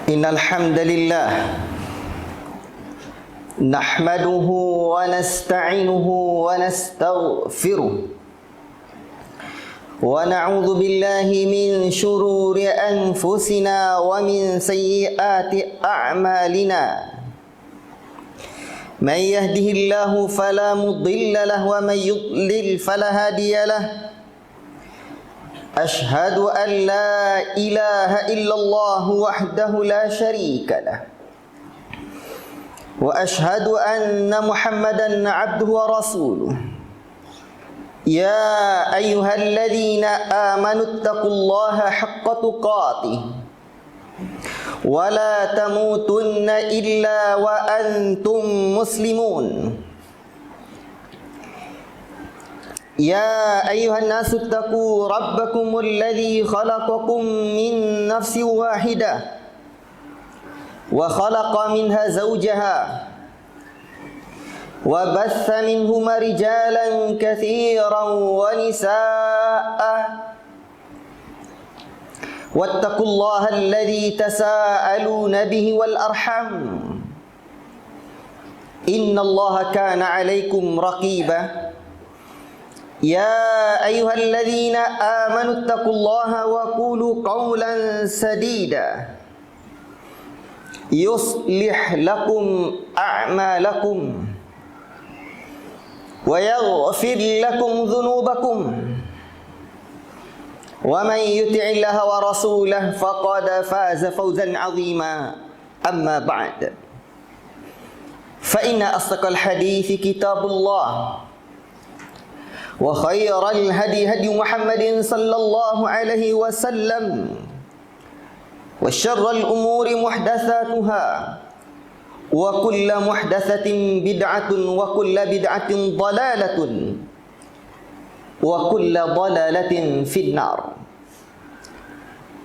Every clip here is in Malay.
Innal hamdalillah nahmaduhu wa nasta'inuhu wa nastaghfiruh wa na'udzu billahi min shururi anfusina wa min sayyiati a'malina. Man yahdihillahu fala mudilla lahu wa man yudlil fala hadiya lahu. أشهد أن لا إله إلا الله وحده لا شريك له وأشهد أن محمدا عبده ورسوله يا أيها الذين آمنوا اتقوا الله حق تقاته ولا تموتن إلا وأنتم مسلمون يا أيها الناس اتقوا ربكم الذي خلقكم من نفس واحدة وخلق منها زوجها وبث منهما رجالا كثيرا ونساء واتقوا الله الذي تساءلون به والأرحام إن الله كان عليكم رقيبا يا أيها الذين آمنوا اتقوا الله وقولوا قولا سديدا يصلح لكم أعمالكم ويغفر لكم ذنوبكم ومن يطع الله ورسوله فقد فاز فوزا عظيما أما بعد فإن أصدق الحديث كتاب الله وخير الهدي هدي محمد صلى الله عليه وسلم وشر الأمور محدثاتها وكل محدثة بدعة وكل بدعة ضلالة وكل ضلالة في النار.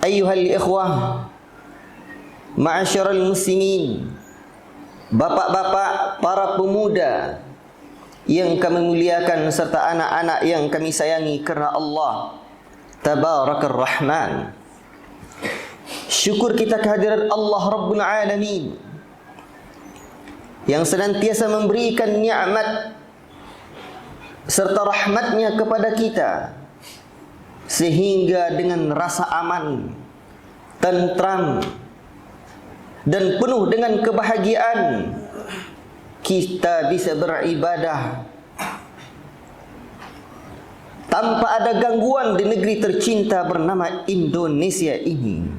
أيها الإخوة معاشر المسلمين, bapak-bapak, para pemuda yang kami muliakan serta anak-anak yang kami sayangi kerana Allah Tabarakar Rahman. Syukur kita kehadiran Allah Rabbul Alamin yang senantiasa memberikan nikmat serta rahmatnya kepada kita, sehingga dengan rasa aman, tentram dan penuh dengan kebahagiaan kita bisa beribadah tanpa ada gangguan di negeri tercinta bernama Indonesia ini.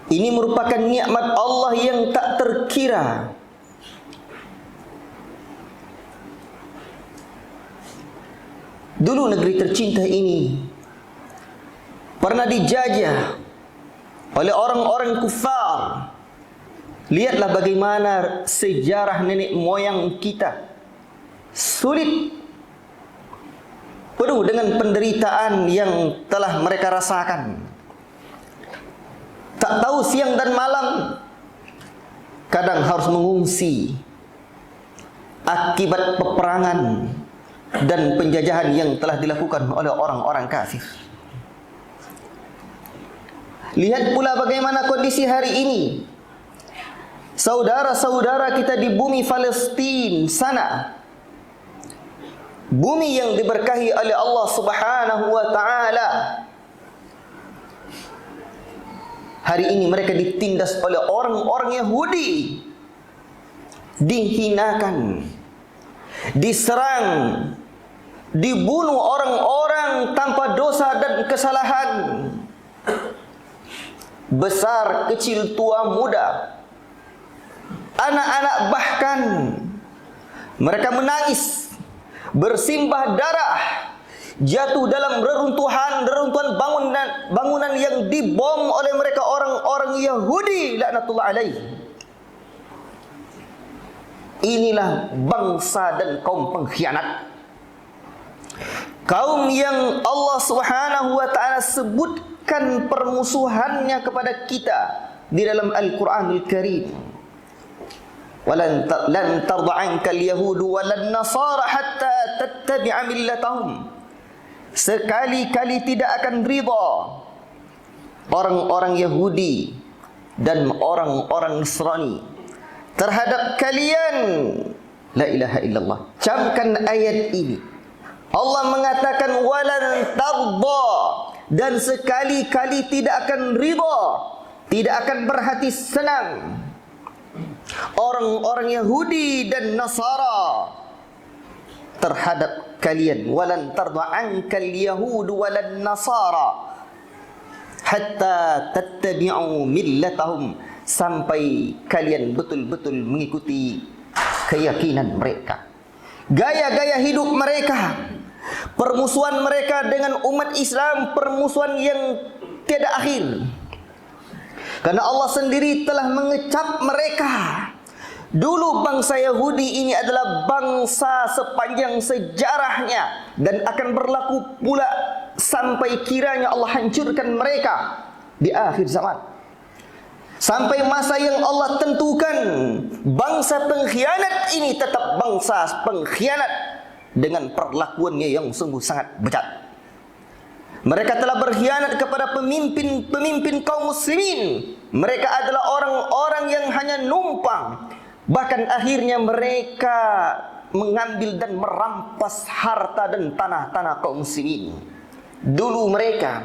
Ini merupakan nikmat Allah yang tak terkira. Dulu negeri tercinta ini pernah dijajah oleh orang-orang kufar. Lihatlah bagaimana sejarah nenek moyang kita sulit, penuh dengan penderitaan yang telah mereka rasakan. Tak tahu siang dan malam, kadang harus mengungsi akibat peperangan dan penjajahan yang telah dilakukan oleh orang-orang kafir. Lihat pula bagaimana kondisi hari ini. Saudara-saudara kita di bumi Palestin sana, bumi yang diberkahi oleh Allah Subhanahu wa taala, hari ini mereka ditindas oleh orang-orang Yahudi, dihinakan, diserang, dibunuh orang-orang tanpa dosa dan kesalahan, besar, kecil, tua, muda, anak-anak, bahkan mereka menangis, bersimbah darah, jatuh dalam reruntuhan bangunan yang dibom oleh mereka orang-orang Yahudi laknatullah alaih. Inilah bangsa dan kaum pengkhianat, kaum yang Allah Subhanahu wa taala sebutkan permusuhannya kepada kita di dalam Al-Qur'anul Karim. Lan tarda anka al-yahudu walan nasara hatta tattabi'a millatahum. Sekali-kali tidak akan ridha orang-orang Yahudi dan orang-orang Nasrani terhadap kalian. La ilaha illallah. Camkan ayat ini. Allah mengatakan walan tarda, dan sekali-kali tidak akan ridha, tidak akan berhati senang orang-orang Yahudi dan Nasara terhadap kalian. Walan tarda ankal yahud walan nasara hatta tattabi'u millatahum, sampai kalian betul-betul mengikuti keyakinan mereka, gaya-gaya hidup mereka, permusuhan mereka dengan umat Islam, permusuhan yang tiada akhir. Karena Allah sendiri telah mengecap mereka. Dulu bangsa Yahudi ini adalah bangsa sepanjang sejarahnya, dan akan berlaku pula sampai kiranya Allah hancurkan mereka di akhir zaman. Sampai masa yang Allah tentukan, bangsa pengkhianat ini tetap bangsa pengkhianat dengan perlakuannya yang sungguh sangat bejat. Mereka telah berkhianat kepada pemimpin kaum muslimin. Mereka adalah orang-orang yang hanya numpang. Bahkan akhirnya mereka mengambil dan merampas harta dan tanah-tanah kaum muslimin. Dulu mereka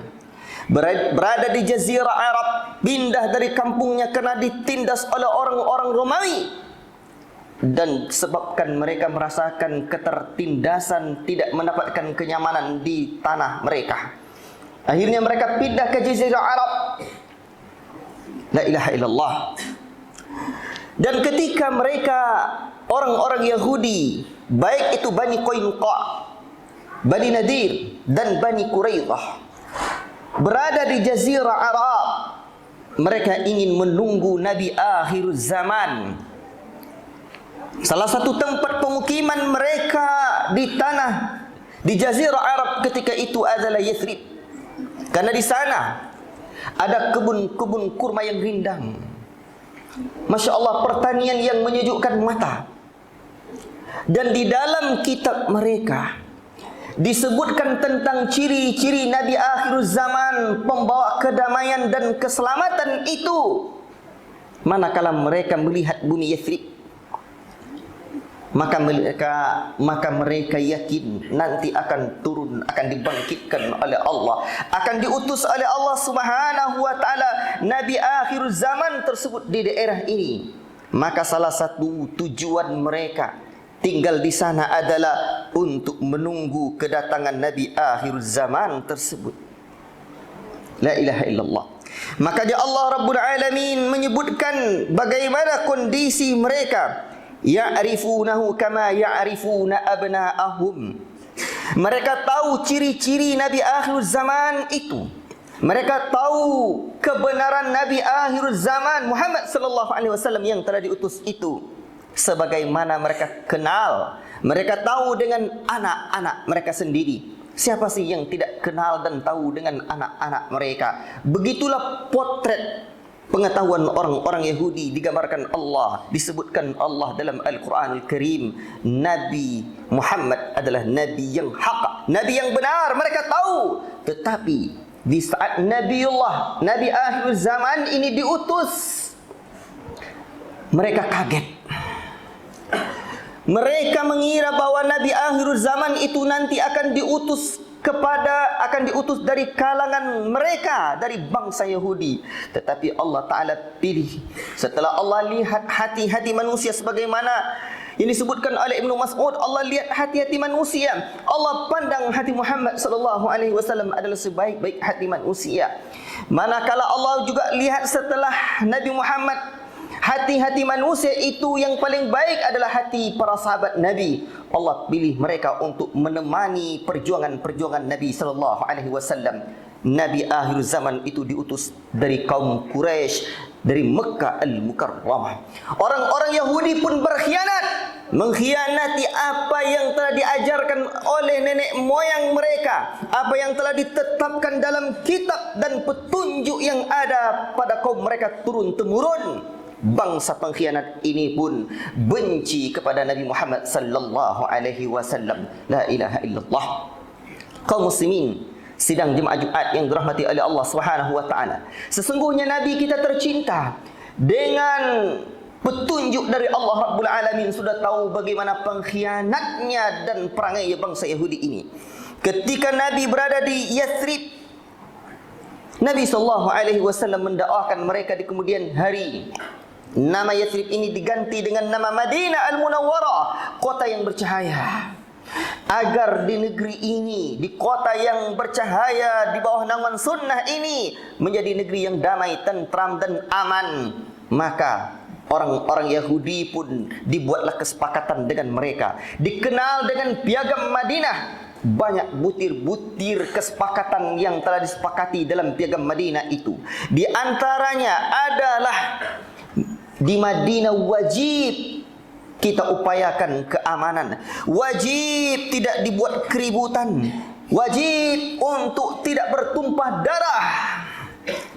berada di Jazirah Arab, pindah dari kampungnya karena ditindas oleh orang-orang Romawi. Dan sebabkan mereka merasakan ketertindasan, tidak mendapatkan kenyamanan di tanah mereka, akhirnya mereka pindah ke Jazirah Arab. La ilaha illallah. Dan ketika mereka, orang-orang Yahudi, baik itu Bani Qainuqa, Bani Nadir, dan Bani Quraidah, berada di Jazirah Arab, mereka ingin menunggu Nabi akhir zaman. Salah satu tempat pemukiman mereka di Jazirah Arab ketika itu adalah Yathrib. Karena di sana ada kebun-kebun kurma yang rindang. Masya Allah, pertanian yang menyejukkan mata. Dan di dalam kitab mereka disebutkan tentang ciri-ciri Nabi akhir zaman, pembawa kedamaian dan keselamatan itu. Manakala mereka melihat bumi Yathrib, maka mereka yakin nanti akan turun, akan dibangkitkan oleh Allah, akan diutus oleh Allah Subhanahu wa taala Nabi akhir zaman tersebut di daerah ini. Maka salah satu tujuan mereka tinggal di sana adalah untuk menunggu kedatangan Nabi akhir zaman tersebut. La ilaha illallah. Maka dia Allah Rabbul Alamin menyebutkan bagaimana kondisi mereka. Ya'rifunahu kama ya'rifuna abna'ahum. Mereka tahu ciri-ciri Nabi akhir zaman itu. Mereka tahu kebenaran Nabi akhir zaman Muhammad sallallahu alaihi wasallam yang telah diutus itu, sebagaimana mereka kenal. Mereka tahu dengan anak-anak mereka sendiri. Siapa sih yang tidak kenal dan tahu dengan anak-anak mereka? Begitulah potret pengetahuan orang-orang Yahudi digambarkan Allah, disebutkan Allah dalam Al-Quran Al-Karim. Nabi Muhammad adalah Nabi yang hak, Nabi yang benar, mereka tahu. Tetapi di saat Nabiullah, Nabi akhir zaman ini diutus, mereka kaget. Mereka mengira bahwa Nabi akhir zaman itu nanti akan diutus dari kalangan mereka, dari bangsa Yahudi. Tetapi Allah Ta'ala pilih. Setelah Allah lihat hati-hati manusia, sebagaimana yang disebutkan oleh Ibnu Mas'ud, Allah lihat hati-hati manusia. Allah pandang hati Muhammad sallallahu alaihi wasallam adalah sebaik-baik hati manusia. Manakala Allah juga lihat setelah Nabi Muhammad, hati-hati manusia itu yang paling baik adalah hati para sahabat Nabi. Allah pilih mereka untuk menemani perjuangan-perjuangan Nabi sallallahu alaihi wasallam. Nabi akhir zaman itu diutus dari kaum Quraisy, dari Mekah Al-Mukarramah. Orang-orang Yahudi pun berkhianat, mengkhianati apa yang telah diajarkan oleh nenek moyang mereka, apa yang telah ditetapkan dalam kitab dan petunjuk yang ada pada kaum mereka turun-temurun. Bangsa pengkhianat ini pun benci kepada Nabi Muhammad sallallahu alaihi wasallam. La ilaha illallah. Kaum muslimin sidang jemaah Jumat yang dirahmati oleh Allah Subhanahu wa taala. Sesungguhnya nabi kita tercinta dengan petunjuk dari Allah Rabbul Alamin sudah tahu bagaimana pengkhianatnya dan perangai bangsa Yahudi ini. Ketika Nabi berada di Yathrib, Nabi SAW mendakwakan mereka di kemudian hari. Nama Yathrib ini diganti dengan nama Madinah Al-Munawwarah, kota yang bercahaya. Agar di negeri ini, di kota yang bercahaya di bawah naungan sunnah ini menjadi negeri yang damai, tentram dan aman, maka orang-orang Yahudi pun dibuatlah kesepakatan dengan mereka. Dikenal dengan piagam Madinah. Banyak butir-butir kesepakatan yang telah disepakati dalam piagam Madinah itu. Di antaranya adalah di Madinah wajib kita upayakan keamanan. Wajib tidak dibuat keributan. Wajib untuk tidak bertumpah darah.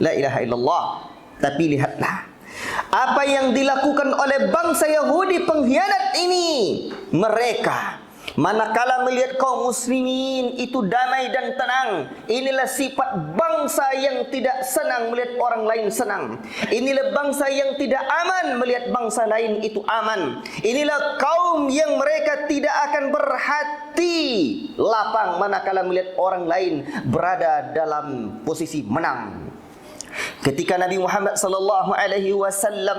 La ilaha illallah. Tapi lihatlah apa yang dilakukan oleh bangsa Yahudi pengkhianat ini. Mereka manakala melihat kaum muslimin itu damai dan tenang, inilah sifat bangsa yang tidak senang melihat orang lain senang. Inilah bangsa yang tidak aman melihat bangsa lain itu aman. Inilah kaum yang mereka tidak akan berhati lapang manakala melihat orang lain berada dalam posisi menang. Ketika Nabi Muhammad SAW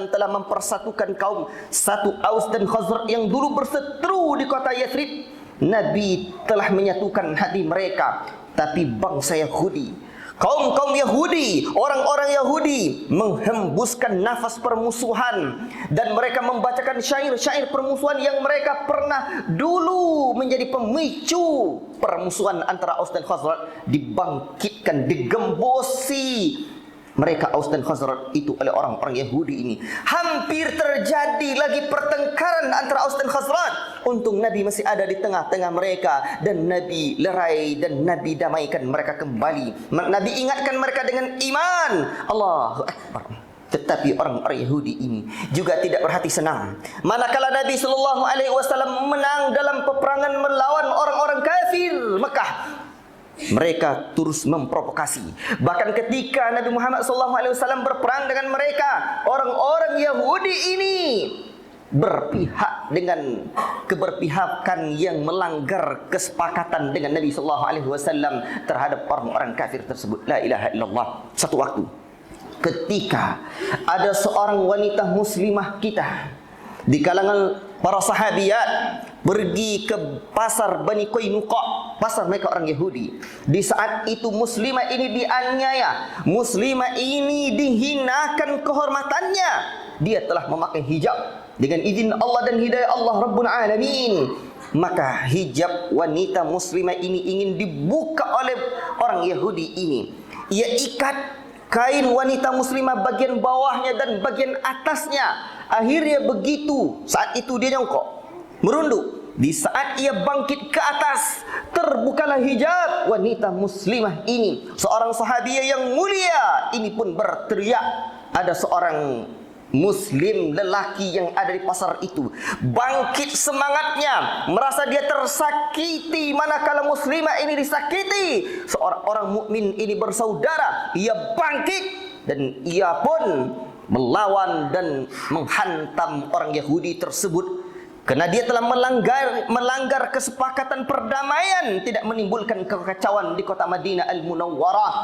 telah mempersatukan kaum satu Aus dan Khazraj yang dulu berseteru di kota Yathrib, Nabi telah menyatukan hati mereka. Tapi bangsa Yahudi, kaum Yahudi, orang-orang Yahudi menghembuskan nafas permusuhan dan mereka membacakan syair-syair permusuhan yang mereka pernah dulu menjadi pemicu permusuhan antara Aus dan Khazraj dibangkitkan, digembosi mereka Aus dan Khazraj itu oleh orang-orang Yahudi ini. Hampir terjadi lagi pertengkaran antara Aus dan Khazraj. Untung Nabi masih ada di tengah-tengah mereka dan Nabi lerai dan Nabi damaikan mereka kembali. Nabi ingatkan mereka dengan iman. Allahu Akbar. Tetapi orang-orang Yahudi ini juga tidak berhati senang. Manakala Nabi SAW menang dalam peperangan melawan orang-orang kafir Mekah, mereka terus memprovokasi. Bahkan ketika Nabi Muhammad SAW berperang dengan mereka, orang-orang Yahudi ini berpihak dengan keberpihakan yang melanggar kesepakatan dengan Nabi SAW terhadap orang-orang kafir tersebut. La ilaha illallah. Satu waktu ketika ada seorang wanita muslimah kita di kalangan para sahabiat pergi ke pasar Bani Qainuqa, pasar mereka orang Yahudi. Di saat itu muslimah ini dianiaya, muslimah ini dihinakan kehormatannya. Dia telah memakai hijab dengan izin Allah dan hidayah Allah Rabbul Alamin. Maka hijab wanita muslimah ini ingin dibuka oleh orang Yahudi ini. Ia ikat kain wanita muslimah bagian bawahnya dan bagian atasnya. Akhirnya begitu, saat itu dia nyongkok, merunduk. Di saat ia bangkit ke atas, terbukalah hijab wanita muslimah ini. Seorang sahabiah yang mulia ini pun berteriak. Ada seorang muslim lelaki yang ada di pasar itu bangkit semangatnya, merasa dia tersakiti manakala muslimah ini disakiti. Seorang orang mukmin ini bersaudara, ia bangkit dan ia pun melawan dan menghantam orang Yahudi tersebut. Karena dia telah melanggar kesepakatan perdamaian, tidak menimbulkan kekacauan di kota Madinah Al-Munawwarah.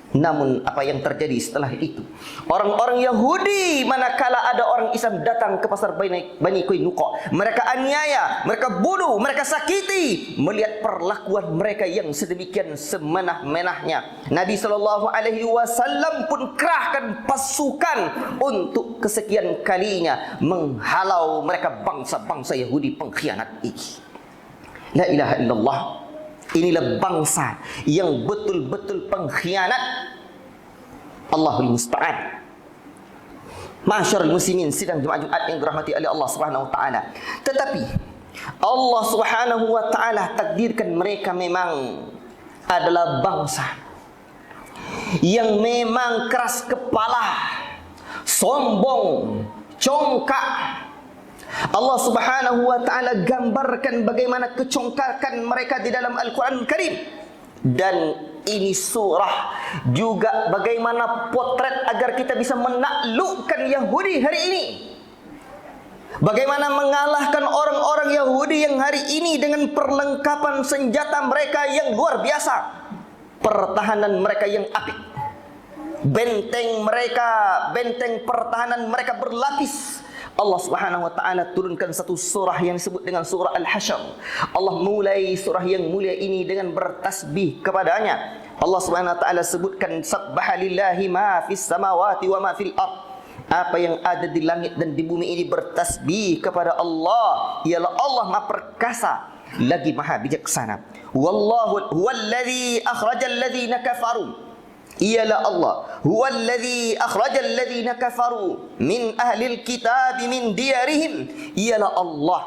Namun apa yang terjadi setelah itu? Orang-orang Yahudi manakala ada orang Islam datang ke pasar Bani Qainuqa, mereka aniaya, mereka bunuh, mereka sakiti. Melihat perlakuan mereka yang sedemikian semenah-menahnya, Nabi SAW pun kerahkan pasukan untuk kesekian kalinya menghalau mereka bangsa-bangsa Yahudi pengkhianat ini. La ilaha illallah. Inilah bangsa yang betul-betul pengkhianat. Allahul musta'an. Masyarul muslimin, sidang Jumat yang dirahmati oleh Allah Subhanahu wa taala. Tetapi Allah Subhanahu wa taala takdirkan mereka memang adalah bangsa yang memang keras kepala, sombong, congkak. Allah Subhanahu wa taala gambarkan bagaimana kecongkakan mereka di dalam Al-Qur'an Al-Karim. Dan ini surah juga bagaimana potret agar kita bisa menaklukkan Yahudi hari ini. Bagaimana mengalahkan orang-orang Yahudi yang hari ini dengan perlengkapan senjata mereka yang luar biasa. Pertahanan mereka yang apik. Benteng mereka, benteng pertahanan mereka berlapis. Allah Subhanahu wa taala turunkan satu surah yang disebut dengan surah Al-Hasyr. Allah mulai surah yang mulia ini dengan bertasbih kepadanya. Allah Subhanahu wa taala sebutkan subhanallahi ma fis samawati wa ma fil ard. Apa yang ada di langit dan di bumi ini bertasbih kepada Allah. Ialah Allah Maha Perkasa lagi Maha Bijaksana. Wallahu huwallazi akhrajal ladzina kafaru. Ialah Allah huwallazi akhrajal ladzina kafaru min ahlil kitab min diyarihim. Ialah Allah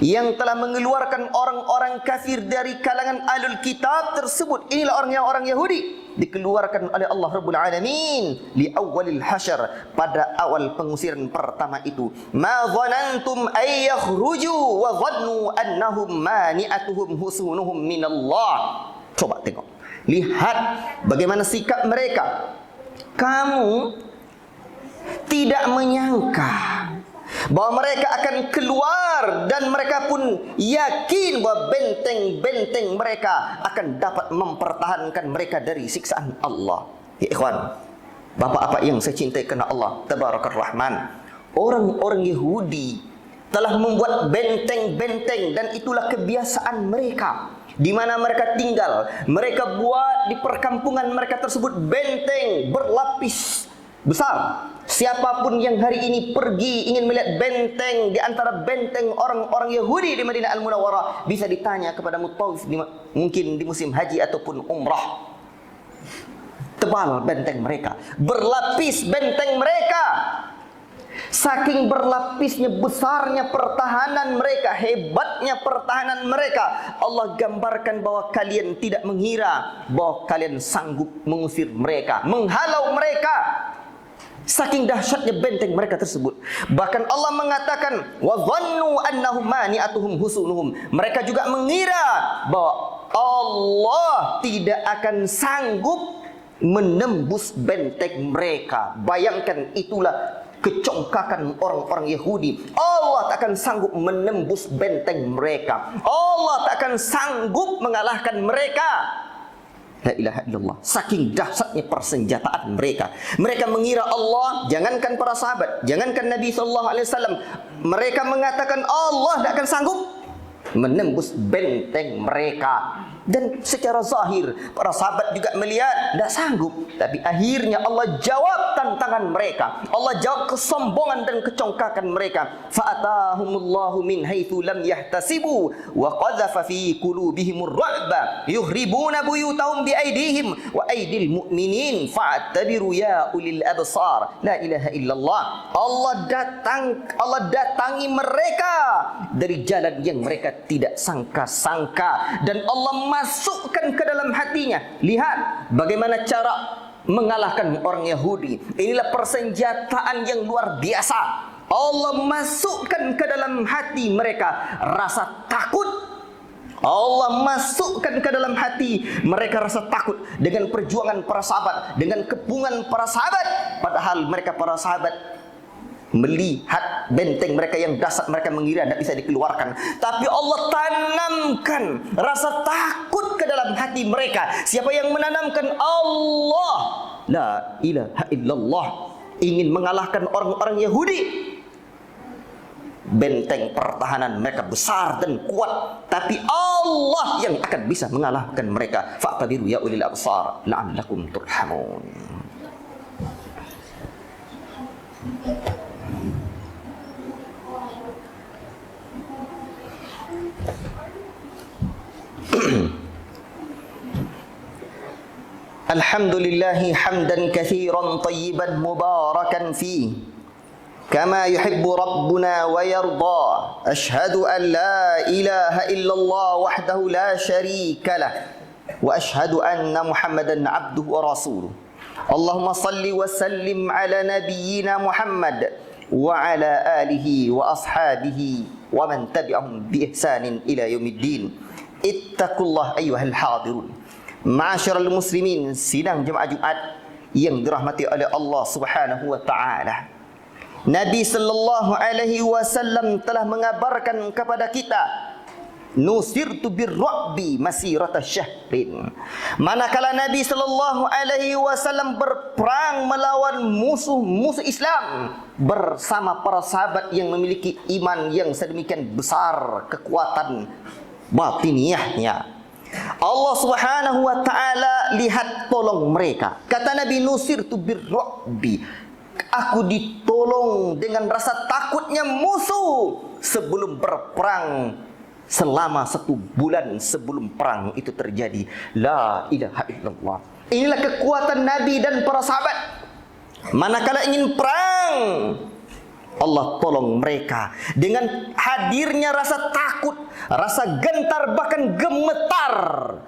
yang telah mengeluarkan orang-orang kafir dari kalangan ahlul kitab tersebut. Inilah orang Yahudi, dikeluarkan oleh Allah Rabbul Alamin li awwalil hasyr, pada awal pengusiran pertama itu. Ma dhanantum ay yakhruju wa dhannu annahum mani'atuhum husunuhum minallah. Coba tengok, lihat bagaimana sikap mereka. Kamu tidak menyangka bahwa mereka akan keluar, dan mereka pun yakin bahwa benteng-benteng mereka akan dapat mempertahankan mereka dari siksaan Allah. Ya ikhwan, bapak-bapak yang saya cintai kerana Allah Tabarakar Rahman, orang-orang Yahudi telah membuat benteng-benteng, dan itulah kebiasaan mereka. Di mana mereka tinggal, mereka buat di perkampungan mereka tersebut benteng berlapis besar. Siapapun yang hari ini pergi ingin melihat benteng di antara benteng orang-orang Yahudi di Madinah Al-Munawwarah, bisa ditanya kepada mutawif mungkin di musim haji ataupun umrah. Tebal benteng mereka, berlapis benteng mereka. Saking berlapisnya, besarnya pertahanan mereka, hebatnya pertahanan mereka, Allah gambarkan bahwa kalian tidak mengira bahwa kalian sanggup mengusir mereka, menghalau mereka. Saking dahsyatnya benteng mereka tersebut. Bahkan Allah mengatakan wa dhannu annahum mani'atuhum husunuhum. Mereka juga mengira bahwa Allah tidak akan sanggup menembus benteng mereka. Bayangkan, itulah kecongkakan orang-orang Yahudi. Allah tak akan sanggup menembus benteng mereka. Allah tak akan sanggup mengalahkan mereka. La ilaha illallah. Saking dahsyatnya persenjataan mereka. Mereka mengira Allah, jangankan para sahabat, jangankan Nabi SAW, mereka mengatakan Allah tak akan sanggup menembus benteng mereka. Dan secara zahir para sahabat juga melihat tidak sanggup. Tapi akhirnya Allah jawab tantangan mereka. Allah jawab kesombongan dan kecongkakan mereka. Fa'atahumullahu min haitsu lam yahtasibu wa qadhafa fi qulubihimur ru'ba yuhribuna buyutahum biaydihim wa aydil mu'minin fa'tabiru ya ulil absar. La ilaha illallah. Allah datangi mereka dari jalan yang mereka tidak sangka-sangka, dan Allah masukkan ke dalam hatinya. Lihat bagaimana cara mengalahkan orang Yahudi. Inilah persenjataan yang luar biasa. Allah masukkan ke dalam hati mereka rasa takut. Allah masukkan ke dalam hati mereka rasa takut dengan perjuangan para sahabat, dengan kepungan para sahabat. Padahal mereka para sahabat melihat benteng mereka yang dahsyat, mereka mengira tidak bisa dikeluarkan. Tapi Allah tanamkan rasa takut ke dalam hati mereka. Siapa yang menanamkan? Allah. La ilaha illallah. Ingin mengalahkan orang-orang Yahudi. Benteng pertahanan mereka besar dan kuat, tapi Allah yang akan bisa mengalahkan mereka. Fa'tabiru ya ulil absar la'allakum turhamun. Alhamdulillahi hamdan kathiran tayyiban mubarakan fi kama yuhibbu rabbuna wa yarda. Ashhadu an la ilaha illallah wahdahu la sharika lah wa ashhadu anna Muhammadan abduhu wa rasuluh. Allahumma salli wa sallim ala nabiyyina Muhammad wa ala alihi wa ashabihi wa man tabi'ahum bi ihsanin ila yaumiddin. Ittaqullah ayyuhal hadirun. Ma'asyiral muslimin, sidang jemaah Jumaat yang dirahmati oleh Allah Subhanahu wa taala. Nabi sallallahu alaihi wasallam telah mengabarkan kepada kita, nusirtu birru'bi masirata syahrin. Manakala Nabi sallallahu alaihi wasallam berperang melawan musuh-musuh Islam bersama para sahabat yang memiliki iman yang sedemikian besar, kekuatan batiniyahnya, Allah Subhanahu wa taala lihat tolong mereka. Kata Nabi, nusirtu birru'bi, aku ditolong dengan rasa takutnya musuh sebelum berperang, selama 1 bulan sebelum perang itu terjadi. La ilaha illallah. Inilah kekuatan Nabi dan para sahabat. Manakala ingin perang, Allah tolong mereka dengan hadirnya rasa takut, rasa gentar, bahkan gemetar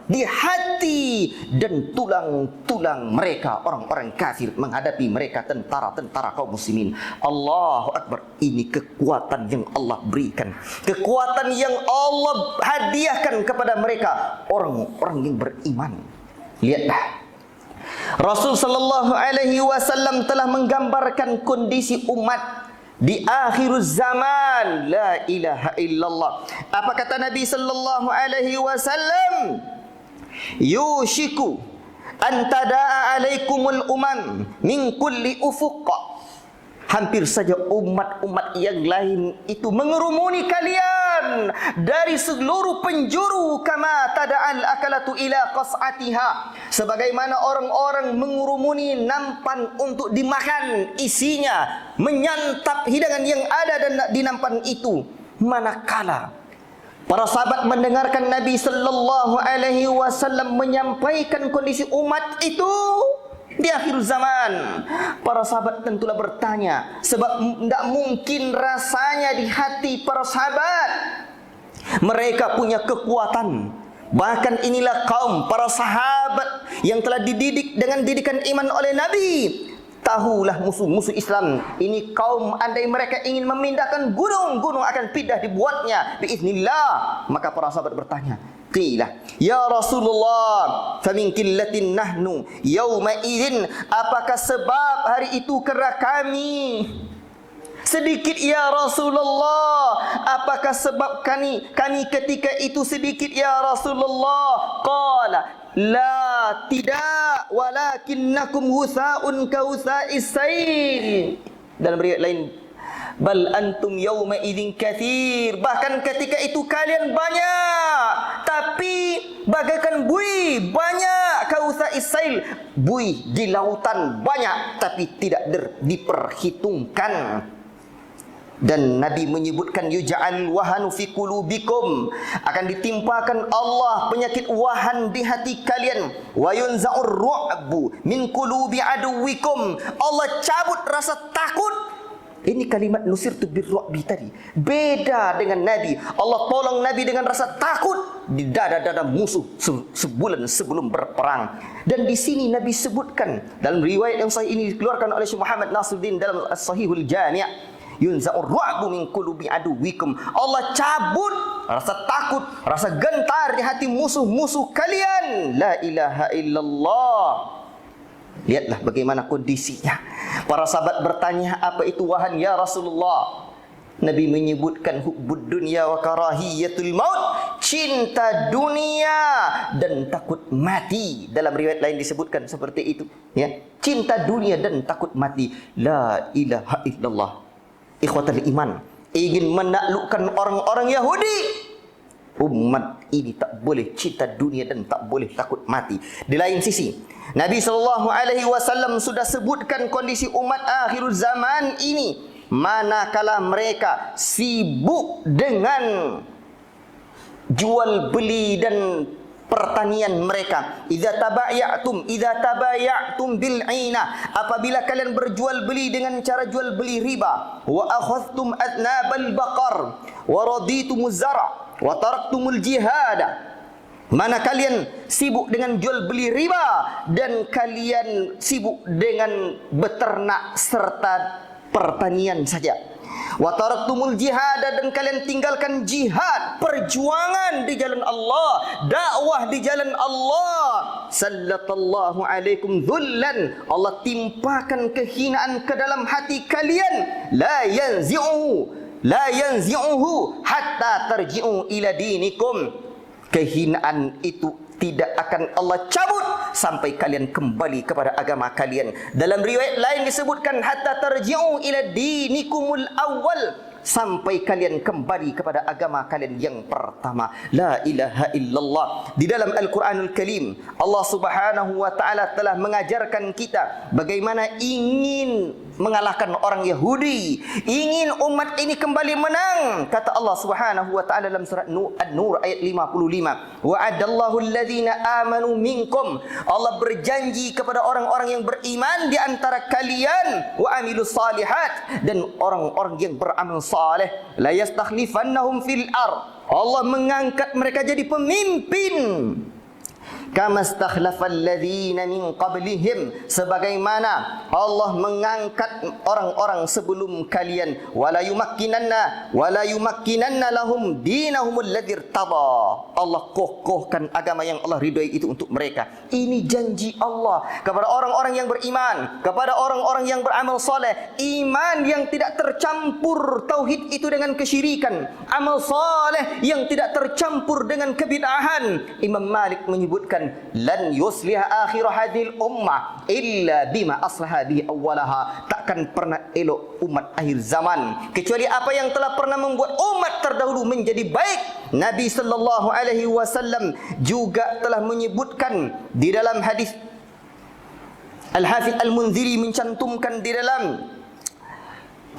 di hati dan tulang-tulang mereka, orang-orang kafir, menghadapi mereka tentara-tentara kaum muslimin. Allahu Akbar. Ini kekuatan yang Allah berikan, kekuatan yang Allah hadiahkan kepada mereka, orang-orang yang beriman. Lihatlah, Rasul sallallahu alaihi wasallam telah menggambarkan kondisi umat di akhir zaman. La ilaha illallah. Apa kata Nabi sallallahu alaihi wasallam? Yushiku an tada'a alaikumul umam min kulli ufuq. Hampir saja umat-umat yang lain itu mengerumuni kalian dari seluruh penjuru, kama tada'al akalatu ila qas'atiha, sebagaimana orang-orang mengurumuni nampan untuk dimakan isinya, menyantap hidangan yang ada dan di nampan itu. Manakala para sahabat mendengarkan Nabi sallallahu alaihi wasallam menyampaikan kondisi umat itu di akhir zaman, para sahabat tentulah bertanya, sebab tidak mungkin rasanya di hati para sahabat. Mereka punya kekuatan. Bahkan inilah kaum para sahabat yang telah dididik dengan didikan iman oleh Nabi. Tahulah musuh-musuh Islam ini kaum, andai mereka ingin memindahkan gunung, gunung akan pindah dibuatnya biiznillah. Maka para sahabat bertanya, qila ya Rasulullah famin qillatin nahnu yauma idzin, apakah sebab hari itu kera kami sedikit ya Rasulullah? Apakah sebab kami ketika itu sedikit ya Rasulullah? Qala la, tidak, walakinnakum husaun ka husa'is sail. Dalam riwayat lain, bal antum yawma idzin katsir, bahkan ketika itu kalian banyak, tapi bagaikan buih banyak, kausa isail, buih di lautan banyak tapi tidak diperhitungkan. Dan Nabi menyebutkan yuja'al wahanu fi qulubikum, akan ditimpakan Allah penyakit wahan di hati kalian, wa yunza'ur ru'bu min qulubi aduwikum, Allah cabut rasa takut. Ini kalimat nusirtu birru'bi tadi beda dengan Nabi. Allah tolong Nabi dengan rasa takut di dada-dada musuh sebulan sebelum berperang. Dan di sini Nabi sebutkan dalam riwayat yang sahih ini dikeluarkan oleh Syekh Muhammad Nasiruddin dalam As-Sahihul Jami', yunza'ur ru'bu min qulubi aduwikum, Allah cabut rasa takut, rasa gentar di hati musuh-musuh kalian. La ilaha illallah. Lihatlah bagaimana kondisinya. Para sahabat bertanya, apa itu wahan ya Rasulullah? Nabi menyebutkan hubbud dunya wa karahiyatul maut, cinta dunia dan takut mati. Dalam riwayat lain disebutkan seperti itu, ya. Cinta dunia dan takut mati. La ilaha illallah. Ikhwatul iman, ingin menaklukkan orang-orang Yahudi, umat ini tak boleh cinta dunia dan tak boleh takut mati. Di lain sisi, Nabi SAW sudah sebutkan kondisi umat akhir zaman ini, manakala mereka sibuk dengan jual beli dan pertanian mereka. Idza tabaya'tum bil 'ina, apabila kalian berjual beli dengan cara jual beli riba, wa akhadhtum adnabal baqar wa raditumuz zara' wa taraktumul jihad. Mana kalian sibuk dengan jual beli riba dan kalian sibuk dengan beternak serta pertanian saja. Wa taraktumul jihad, dan kalian tinggalkan jihad, perjuangan di jalan Allah, dakwah di jalan Allah. Sallallahu alaikum dhullan, Allah timpakan kehinaan ke dalam hati kalian. La yanzi'uhu hatta tarji'u ila dinikum. Kehinaan itu tidak akan Allah cabut sampai kalian kembali kepada agama kalian. Dalam riwayat lain disebutkan hatta tarji'u ila dinikumul awal, sampai kalian kembali kepada agama kalian yang pertama. La ilaha illallah. Di dalam Al-Quranul Karim, Allah Subhanahu wa taala telah mengajarkan kita bagaimana ingin mengalahkan orang Yahudi, ingin umat ini kembali menang. Kata Allah Subhanahu wa taala dalam surat An-Nur ayat 55, wa'adallahu alladhina amanu minkum, Allah berjanji kepada orang-orang yang beriman di antara kalian, wa amilus salihat, dan orang-orang yang beramal saleh, la yastakhlifannahum fil ard, Allah mengangkat mereka jadi pemimpin. Kama stakhlafal ladzina min qablihim, sebagaimana Allah mengangkat orang-orang sebelum kalian. Wala yumakkinanna lahum dinahumul ladzi irtada, Allah kokohkan agama yang Allah ridhoi itu untuk mereka. Ini janji Allah kepada orang-orang yang beriman, kepada orang-orang yang beramal soleh. Iman yang tidak tercampur tauhid itu dengan kesyirikan, amal soleh yang tidak tercampur dengan kebid'ahan. Imam Malik menyebutkan, lan yusliha akhir hadhil ummah illa bima aslaha bi awwalaha, takkan pernah elok umat akhir zaman kecuali apa yang telah pernah membuat umat terdahulu menjadi baik. Nabi sallallahu alaihi wasallam juga telah menyebutkan di dalam hadis, Al-Hafidz Al-Munziri mencantumkan di dalam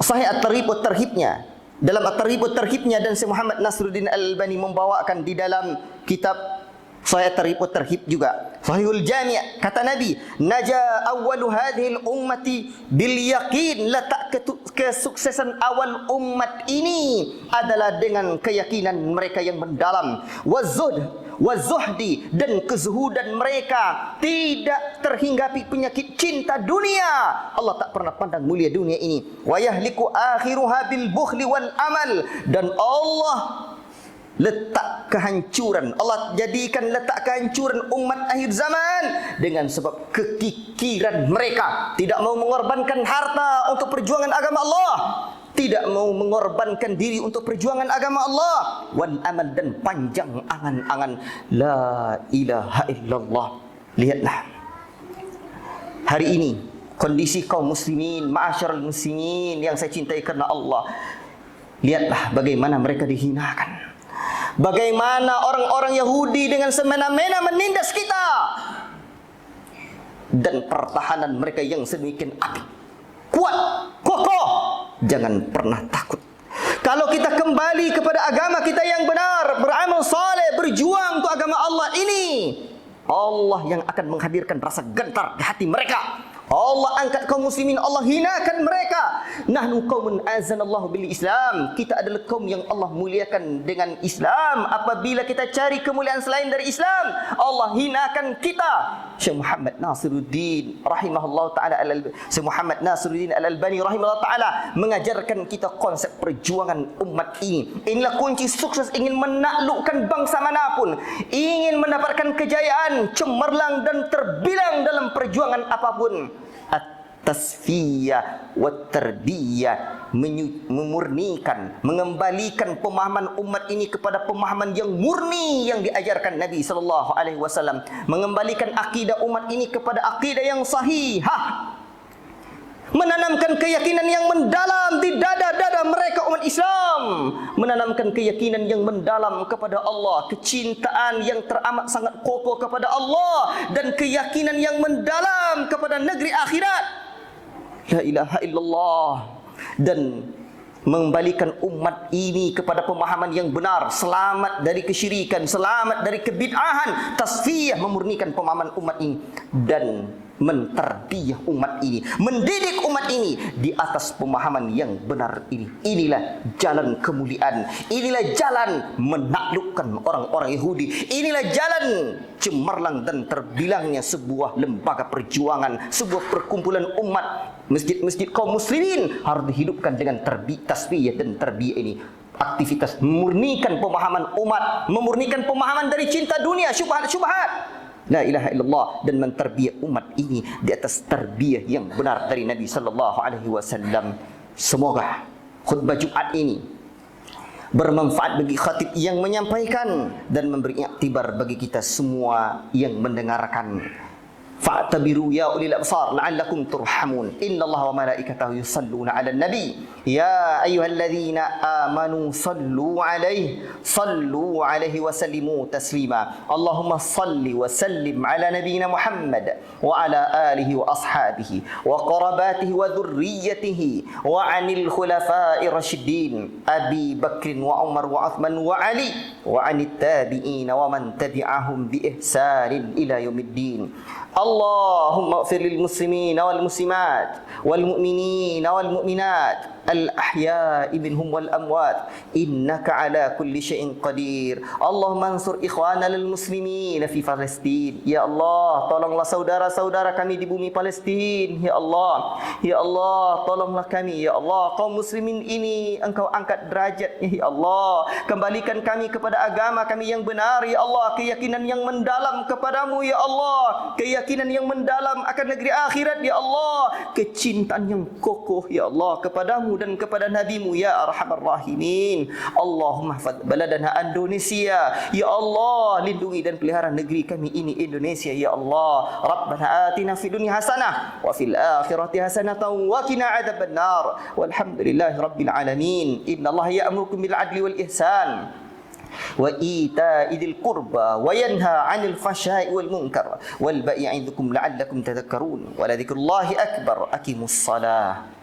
Sahih At-Targhib wa Tarhibnya, dalam At-Targhib wa Tarhibnya, dan Syekh Muhammad Nasruddin Al-Albani membawakan di dalam kitab Sahih At-Targhib wa Tarhib juga, Sahihul Jami', kata Nabi, naja awwalu hadhil ummati bil yaqin, letak kesuksesan awal umat ini adalah dengan keyakinan mereka yang mendalam, wazuhdi, dan kezuhudan mereka, tidak terhinggapi penyakit cinta dunia. Allah tak pernah pandang mulia dunia ini. Wa yahliku akhiruha bil bukhli wal amal, dan Allah letak kehancuran, Allah jadikan letak kehancuran umat akhir zaman dengan sebab kekikiran mereka, tidak mau mengorbankan harta untuk perjuangan agama Allah, tidak mau mengorbankan diri untuk perjuangan agama Allah, wal amal, dan panjang angan-angan. La ilaha illallah. Lihatlah hari ini kondisi kaum muslimin, ma'asyiral muslimin yang saya cintai karena Allah. Lihatlah bagaimana mereka dihinakan, bagaimana orang-orang Yahudi dengan semena-mena menindas kita, dan pertahanan mereka yang sedemikian apik, kuat, kokoh. Jangan pernah takut. Kalau kita kembali kepada agama kita yang benar, beramal saleh, berjuang untuk agama Allah ini, Allah yang akan menghadirkan rasa gentar di hati mereka. Allah angkat kaum muslimin, Allah hinakan mereka. Nahnu qaumun azanallahu bil Islam, kita adalah kaum yang Allah muliakan dengan Islam. Apabila kita cari kemuliaan selain dari Islam, Allah hinakan kita. Syekh Muhammad Nasruddin rahimahullah taala, Syekh Muhammad Nasruddin Al-Albani rahimahullah taala mengajarkan kita konsep perjuangan umat ini. Inilah kunci sukses. Ingin menaklukkan bangsa manapun, ingin mendapatkan kejayaan cemerlang dan terbilang dalam perjuangan apapun, at-tasfiyah wa tarbiyah, memurnikan, mengembalikan pemahaman umat ini kepada pemahaman yang murni yang diajarkan Nabi sallallahu alaihi wasallam, mengembalikan akidah umat ini kepada akidah yang sahihah, menanamkan keyakinan yang mendalam di dada-dada mereka umat Islam, menanamkan keyakinan yang mendalam kepada Allah, kecintaan yang teramat sangat kokoh kepada Allah, dan keyakinan yang mendalam kepada negeri akhirat. La ilaha illallah. Dan mengembalikan umat ini kepada pemahaman yang benar, selamat dari kesyirikan, selamat dari kebid'ahan, tasfiyah, memurnikan pemahaman umat ini, dan mentarbiyah umat ini, mendidik umat ini di atas pemahaman yang benar ini. Inilah jalan kemuliaan, inilah jalan menaklukkan orang-orang Yahudi, inilah jalan cemerlang dan terbilangnya sebuah lembaga perjuangan, sebuah perkumpulan umat. Masjid-masjid kaum muslimin harus dihidupkan dengan tasbiyah dan tarbiyah ini. Aktivitas memurnikan pemahaman umat, memurnikan pemahaman dari cinta dunia, syubhat-syubhat. La ilaha illallah, dan mentarbiyah umat ini di atas tarbiyah yang benar dari Nabi sallallahu alaihi wasallam. Semoga khutbah Jumat ini bermanfaat bagi khatib yang menyampaikan dan memberi iktibar bagi kita semua yang mendengarkan. Fa'tabiru ya ulil absar la'allakum turhamun. Innallaha wa malaikatahu yusalluna 'alan nabi ya ayyuhalladzina amanu sallu 'alaihi wa sallimu taslima. Allahumma salli wa sallim 'ala nabiyyina Muhammad wa 'ala alihi wa ashabihi wa qarabatihi wa dhurriyyatihi wa 'anil khulafa'ir rasyidin Abi Bakr wa Umar wa Uthman wa Ali wa 'anit tabi'in wa man tabi'ahum bi ihsanin ila yaumiddin. Allahumma ighfir lil muslimin wal muslimat wal mu'minin wal mu'minat al ahya'i minhum wal amwat innaka ala kulli syai'in qadir. Allahumma ansur ikhwana lil muslimin fi Palestin. Ya Allah, tolonglah saudara-saudara kami di bumi Palestin. Ya Allah, ya Allah, tolonglah kami. Ya Allah, kaum muslimin ini Engkau angkat derajatnya. Ya Allah, kembalikan kami kepada agama kami yang benar. Ya Allah, keyakinan yang mendalam kepadamu. Ya Allah, keyakinan yang mendalam akan negeri akhirat. Ya Allah, kecintaan yang kokoh ya Allah kepadamu dan kepada nabimu ya arhamar rahimin. Allahumma hafaz baladana Indonesia. Ya Allah, lindungi dan pelihara negeri kami ini Indonesia. Ya Allah, Rabbana atina fid dunya hasanah wa fil akhirati hasanah wa qina adzabannar. Walhamdulillahi rabbil alamin. Innallaha ya'murukum bil adli wal ihsan wa ita'i dzil qurba wa yanha 'anil fahsya'i wal munkar wal baghi 'idzukum la'allakum tadhakkarun. Wa la dzikrullahi akbar. Aqimus shalah.